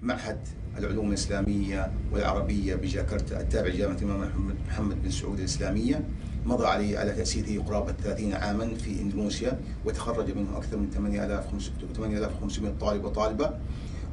معهد العلوم الإسلامية والعربية بجاكرتا التابع لجامعة الإمام محمد بن سعود الإسلامية، مضى على تأسيسه قرابة 30 عاما في إندونيسيا، وتخرج منه أكثر من 8500 طالب وطالبة،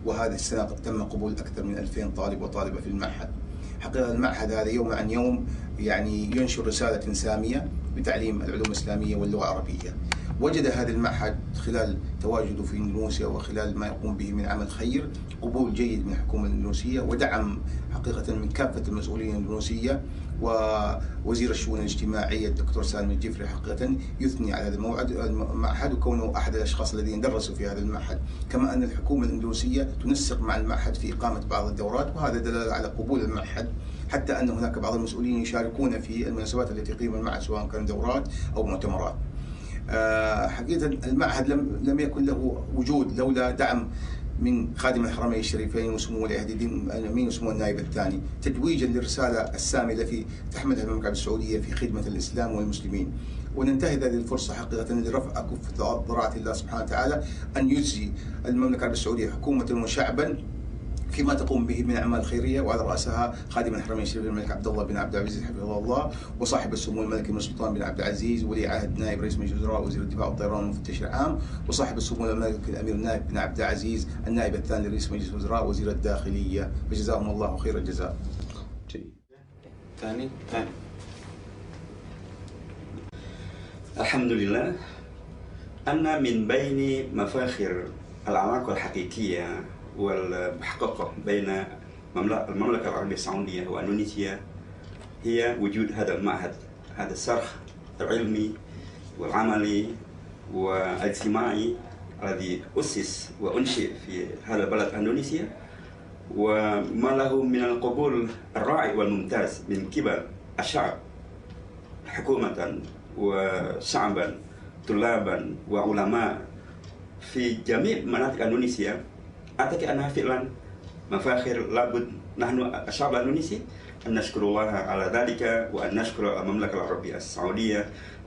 وهذه السنة تم قبول أكثر من 2000 طالب وطالبة في المعهد. حقيقة المعهد هذا يوم عن يوم يعني ينشر رسالة سامية بتعليم العلوم الإسلامية واللغة العربية. وجد هذا المعهد خلال تواجده في اندونيسيا وخلال ما يقوم به من عمل خير قبول جيد من الحكومة الإندونيسية ودعم حقيقة من كافة المسؤولين الإندونيسية، ووزير الشؤون الاجتماعية الدكتور سالم الجفري حقيقة يثني على هذا المعهد وكونه أحد الأشخاص الذين درسوا في هذا المعهد، كما أن الحكومة الإندونيسية تنسق مع المعهد في إقامة بعض الدورات، وهذا دلالة على قبول المعهد، حتى أن هناك بعض المسؤولين يشاركون في المناسبات التي يقيمها المعهد سواء كان دورات أو مؤتمرات. حقيقة المعهد لم يكن له وجود لولا دعم من خادم الحرمين الشريفين وسمو ولي عهد الدين الأمين وسمو النائب الثاني، تتويجا للرسالة السامية التي تحملها المملكة العربية السعودية في خدمة الإسلام والمسلمين. وننتهز هذه الفرصة حقيقة لرفع أكف ضراعة الله سبحانه وتعالى أن يجزي المملكة العربية السعودية حكومة وشعبا فيما تقوم به من أعمال خيرية، وعلى رأسها خادم الحرمين الشريفين الملك عبد الله بن عبد العزيز حفظه الله، وصاحب السمو الملكي بن سلطان بن عبد العزيز ولي عهد نائب رئيس مجلس الوزراء وزير الدفاع والطيران والمفتش العام، وصاحب السمو الملكي الأمير نائب بن عبد العزيز النائب الثاني لرئيس مجلس الوزراء وزير الداخلية، فجزاهم الله خير الجزاء. ثاني الحمد لله أن من بين مفاخر العلاقة الحقيقية والمحققة بين المملكة العربية السعودية وإندونيسيا هي وجود هذا المعهد، هذا الصرح العلمي والعملي والاجتماعي الذي أسس وأنشئ في هذا البلد إندونيسيا، وما له من القبول الرائع والممتاز من قبل الشعب حكومة وشعبا طلابا وعلماء في جميع مناطق إندونيسيا. أعتقد أنها فعلا مفاخر لابد نحن الشعب الإندونيسي أن نشكر الله على ذلك، وأن نشكر المملكة العربية السعودية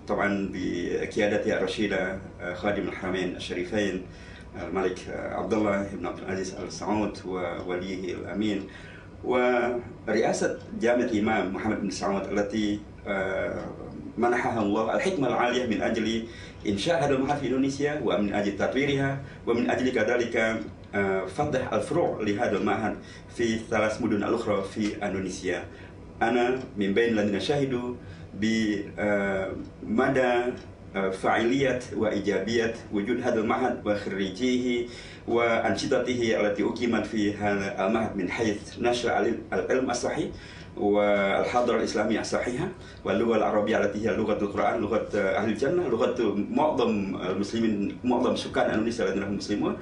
طبعا بقيادتها الرشيدة خادم الحرمين الشريفين الملك عبد الله بن عبد العزيز آل سعود ووليه الأمين، ورئاسة جامعة الإمام محمد بن سعود التي منحها الله الحكمة العالية من أجل إنشاء هذا المعهد في إندونيسيا، ومن أجل تطويرها، ومن أجل كذلك فتح الفروع لهذا المعهد في 3 مدن الأخرى في إندونيسيا. أنا من بين الذين شهدوا بمدى فاعلية وإيجابية وجود هذا المعهد وخريجيه وأنشطته التي أقيمت في هذا المعهد من حيث نشر العلم الصحيح والحضارة الإسلامية الصحيحة واللغة العربية التي هي لغة القرآن، لغة أهل الجنة، لغة معظم المسلمين، معظم سكان إندونيسيا الذين هم مسلمون،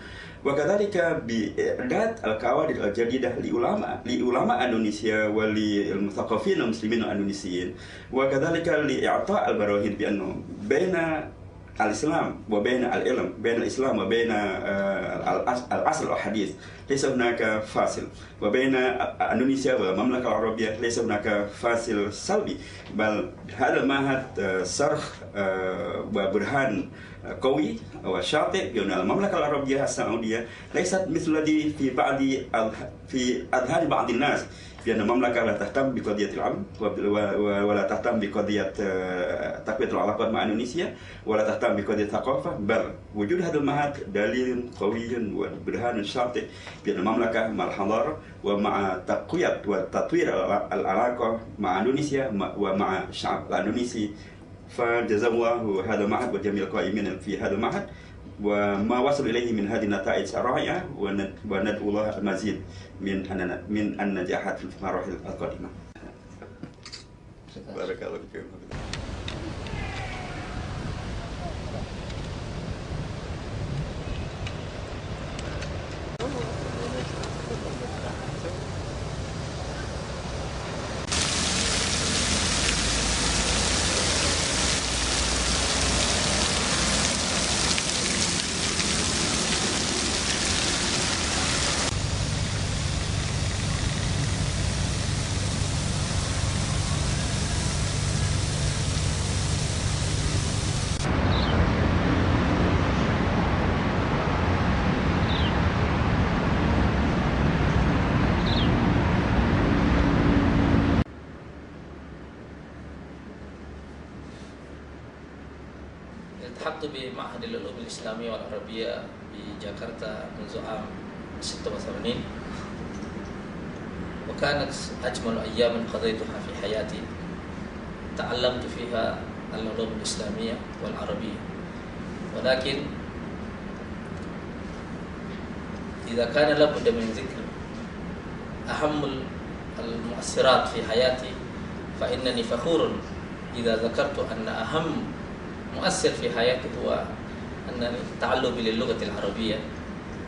وكذلك بإعداد الكوادر الجديدة لعلماء إندونيسيا وللمثقفين المسلمين الإندونيسيين، وكذلك لإعطاء البراهين بأنه بين الإسلام وبين العلم، بين الإسلام وبين العصر الحديث ليس هناك فاصل، وبين إندونيسيا والمملكة العربية ليس هناك فاصل سلبي، بل هذا المعهد صرخ وبرهان قوي وشاطئ بأن المملكة العربية السعودية ليست مثل الذي في أذهان بعض الناس بأن المملكة لا تهتم بقضية العلم ولا تهتم بقضية تقوية العلاقات مع إندونيسيا ولا تهتم بقضية الثقافة، بل وجود هذا المعهد دليل قوي وبرهان شاطئ بأن المملكة مع الحضارة ومع تقوية وتطوير العلاقة مع إندونيسيا ومع الشعب الإندونيسي. فجزا الله هذا المعهد وجميع القائمين في هذا المعهد وما وصل إليه من هذه النتائج الرائعة، وندعو الله المزيد من النجاحات في المراحل القادمة. بارك الله فيكم. التحقت بمعهد العلوم الإسلامية والعربية بجاكرتا منذ عام 86، وكانت أجمل أيام قضيتها في حياتي. تعلمت فيها العلوم الإسلامية والعربية، ولكن إذا كان لابد من ذكر أهم المؤثرات في حياتي فإنني فخور إذا ذكرت أن أهم مؤثر في حياتي هو أنني تعلمي للغة العربية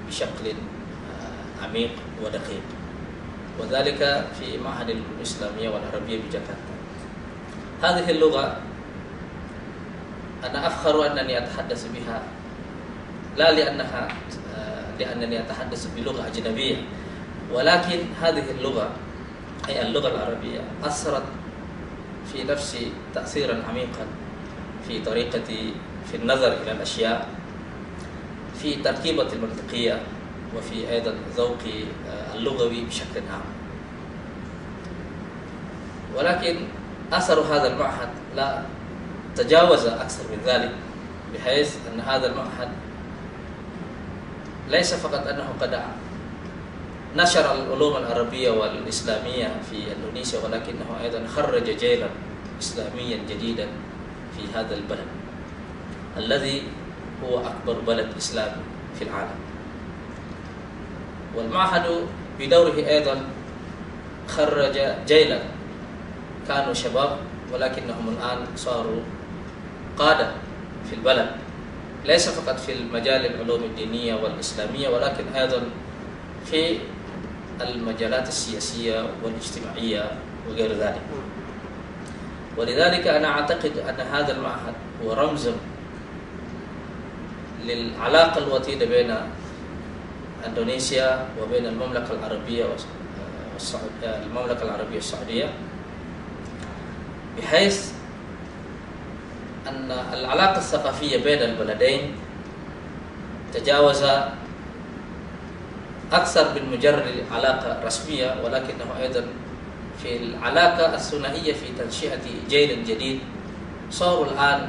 بشكل عميق ودقيق، وذلك في معهد الإسلامية والعربية بجاكرتا. هذه اللغة أنا أفخر أنني أتحدث بها، لا لأنني أتحدث بلغة أجنبية، ولكن هذه اللغة أي اللغة العربية أثرت في نفسي تأثيرا عميقا في طريقتي في النظر إلى الأشياء، في تركيبة المنطقية، وفي أيضا ذوقي اللغوي بشكل عام. ولكن أثر هذا المعهد لا تجاوز أكثر من ذلك، بحيث أن هذا المعهد ليس فقط أنه قد نشر العلوم العربية والإسلامية في إندونيسيا، ولكنه أيضا خرج جيلا إسلاميا جديدا في هذا البلد الذي هو أكبر بلد إسلامي في العالم. والمعهد بدوره أيضا خرج جيلا كانوا شباب ولكنهم الآن صاروا قادة في البلد، ليس فقط في المجال العلوم الدينية والإسلامية، ولكن أيضا في المجالات السياسية والاجتماعية وغير ذلك. ولذلك أنا أعتقد أن هذا المعهد هو رمز للعلاقة الوطيدة بين إندونيسيا وبين المملكة العربية السعودية، بحيث أن العلاقة الثقافية بين البلدين تجاوز أكثر من مجرد علاقة رسمية، ولكنه أيضا في العلاقة الثنائية في تنشئة جيل جديد. صاروا الآن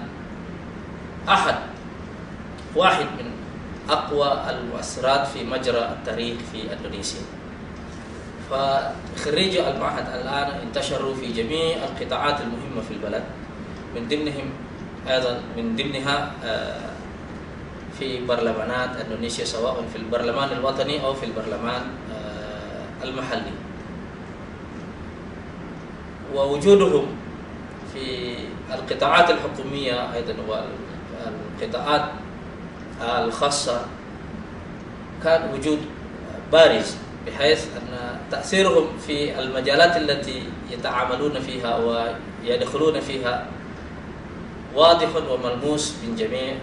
واحد من أقوى المؤثرات في مجرى التاريخ في إندونيسيا. فخريجي المعهد الآن انتشروا في جميع القطاعات المهمة في البلد، من ضمنها في برلمانات إندونيسيا، سواء في البرلمان الوطني أو في البرلمان المحلي. ووجودهم في القطاعات الحكومية أيضا والقطاعات الخاصة كان وجود بارز، بحيث أن تأثيرهم في المجالات التي يتعاملون فيها ويدخلون فيها واضح وملموس من جميع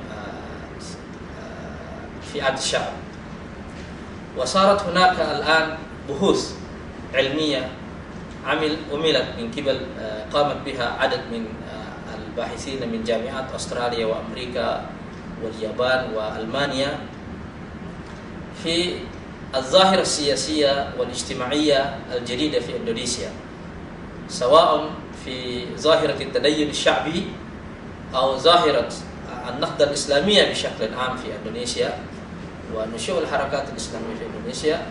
فئات الشعب. وصارت هناك الآن بحوث علمية عملت من قبل قامت بها عدد من الباحثين من جامعات أستراليا وأمريكا واليابان وألمانيا في الظاهرة السياسية والاجتماعية الجديدة في إندونيسيا، سواء في ظاهرة التدين الشعبي أو ظاهرة النهضة الإسلامية بشكل عام في إندونيسيا ونشوء الحركات الإسلامية في إندونيسيا.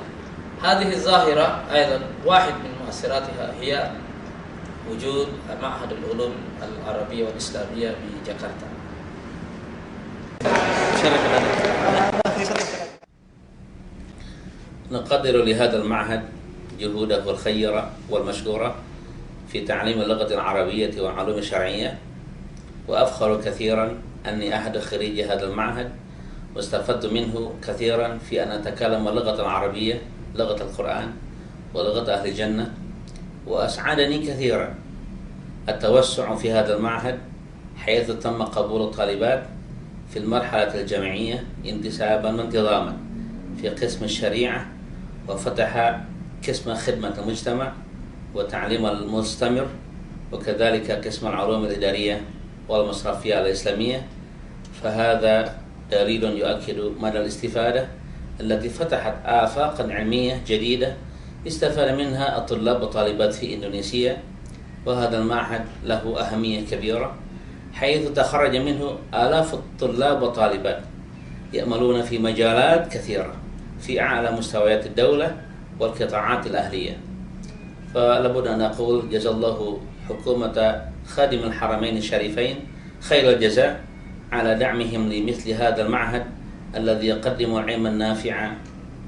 هذه الظاهرة أيضا واحد من مؤثراتها هي وجود معهد العلوم العربية والإسلامية بجاكرتا. نقدر لهذا المعهد جهوده الخيرة والمشكورة في تعليم اللغة العربية والعلوم الشرعية، وأفخر كثيرا أني أحد خريجي هذا المعهد، واستفدت منه كثيرا في أن أتكلم اللغة العربية، لغة القرآن ولغة أهل الجنة. وأسعدني كثيرا التوسع في هذا المعهد، حيث تم قبول الطالبات في المرحلة الجامعية انتسابا وانتظاما في قسم الشريعة، وفتح قسم خدمة المجتمع وتعليم المستمر، وكذلك قسم العلوم الإدارية والمصرفية الإسلامية. فهذا دليل يؤكد مدى الاستفادة التي فتحت آفاقا علمية جديدة استفاد منها الطلاب والطالبات في إندونيسيا. وهذا المعهد له أهمية كبيرة، حيث تخرج منه آلاف الطلاب والطالبات يأملون في مجالات كثيرة في أعلى مستويات الدولة والقطاعات الأهلية. فلابد أن أقول جزا الله حكومة خادم الحرمين الشريفين خير الجزاء على دعمهم لمثل هذا المعهد الذي يقدم العلم النافع،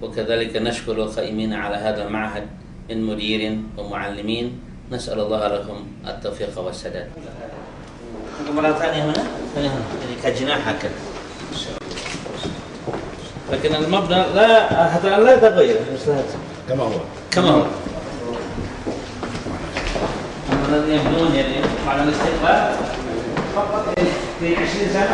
وكذلك نشكر القائمين على هذا المعهد من مدير ومعلمين، نسأل الله لهم التوفيق والسداد. مرة ثانية هنا كجناح هكذا، لكن المبنى لا حتى لا يتغير كما هو الذين يبدون يعني على الاستقبال فقط في 20 سنة